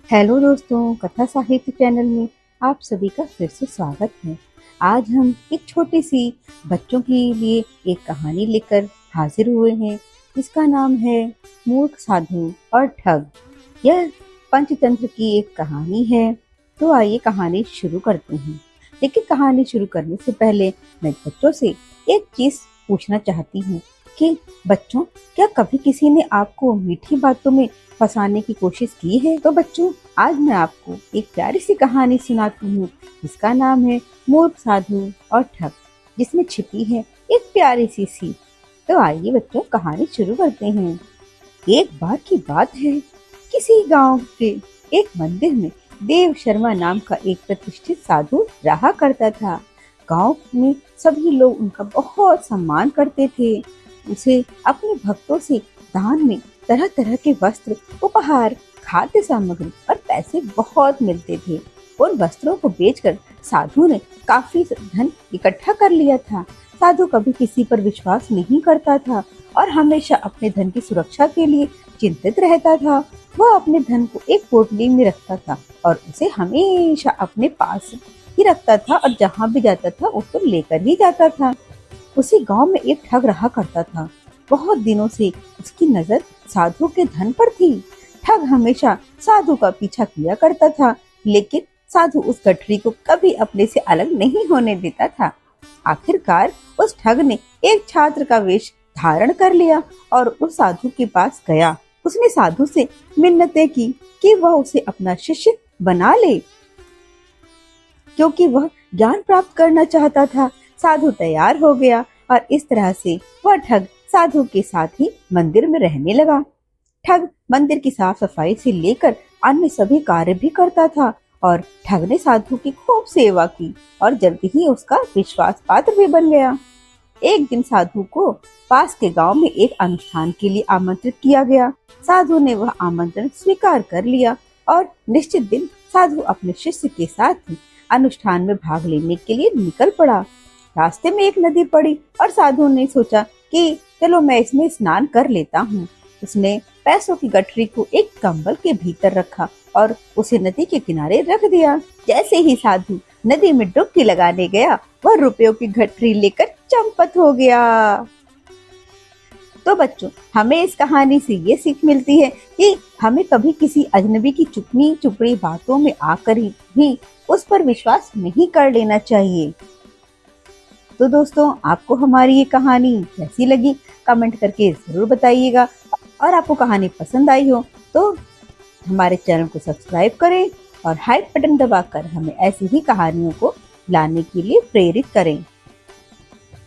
Hello दोस्तों, कथा साहित्य चैनल में आप सभी का फिर से स्वागत है। आज हम एक छोटी सी बच्चों के लिए एक कहानी लेकर हाजिर हुए हैं जिसका नाम है मूर्ख साधु और ठग। यह पंचतंत्र की एक कहानी है। तो आइए कहानी शुरू करते हैं। लेकिन कहानी शुरू करने से पहले मैं बच्चों से एक चीज पूछना चाहती हूँ कि बच्चों, क्या कभी किसी ने आपको मीठी बातों में फंसाने की कोशिश की है? तो बच्चों, आज मैं आपको एक प्यारी सी कहानी सुनाती हूँ जिसका नाम है मूर्ख साधु और ठग, जिसमें छिपी है एक प्यारी सी सीख। तो आइए बच्चों, कहानी शुरू करते हैं। एक बार की बात है, किसी गांव के एक मंदिर में देव शर्मा नाम का एक प्रतिष्ठित साधु रहा करता था। गांव में सभी लोग उनका बहुत सम्मान करते थे। उसे अपने भक्तों से दान में तरह तरह के वस्त्र, उपहार, खाद्य सामग्री और पैसे बहुत मिलते थे। उन वस्त्रों को बेचकर साधु ने काफी धन इकट्ठा कर लिया था। साधु कभी किसी पर विश्वास नहीं करता था और हमेशा अपने धन की सुरक्षा के लिए चिंतित रहता था। वह अपने धन को एक पोटली में रखता था और उसे हमेशा अपने पास ही रखता था और जहाँ भी जाता था उसको लेकर ही जाता था। उसी गांव में एक ठग रहा करता था। बहुत दिनों से उसकी नजर साधु के धन पर थी। ठग हमेशा साधु का पीछा किया करता था, लेकिन साधु उस गठरी को कभी अपने से अलग नहीं होने देता था। आखिरकार उस ठग ने एक छात्र का वेश धारण कर लिया और उस साधु के पास गया। उसने साधु से मिन्नतें की कि वह उसे अपना शिष्य बना ले, क्योंकि वह ज्ञान प्राप्त करना चाहता था। साधु तैयार हो गया और इस तरह से वह ठग साधु के साथ ही मंदिर में रहने लगा। ठग मंदिर की साफ सफाई से लेकर अन्य सभी कार्य भी करता था और ठग ने साधु की खूब सेवा की और जल्द ही उसका विश्वास पात्र भी बन गया। एक दिन साधु को पास के गांव में एक अनुष्ठान के लिए आमंत्रित किया गया। साधु ने वह आमंत्रण स्वीकार कर लिया और निश्चित दिन साधु अपने शिष्य के साथ अनुष्ठान में भाग लेने के लिए निकल पड़ा। रास्ते में एक नदी पड़ी और साधु ने सोचा कि चलो मैं इसमें स्नान कर लेता हूँ। उसने पैसों की गठरी को एक कंबल के भीतर रखा और उसे नदी के किनारे रख दिया। जैसे ही साधु नदी में डुबकी लगाने गया, वह रुपयों की गठरी लेकर चंपत हो गया। तो बच्चों, हमें इस कहानी से ये सीख मिलती है कि हमें कभी किसी अजनबी की चुपनी चुपड़ी बातों में आकर भी उस पर विश्वास नहीं कर लेना चाहिए। तो दोस्तों, आपको हमारी ये कहानी कैसी लगी कमेंट करके जरूर बताइएगा। और आपको कहानी पसंद आई हो तो हमारे चैनल को सब्सक्राइब करें और हाइप बटन दबाकर हमें ऐसी ही कहानियों को लाने के लिए प्रेरित करें।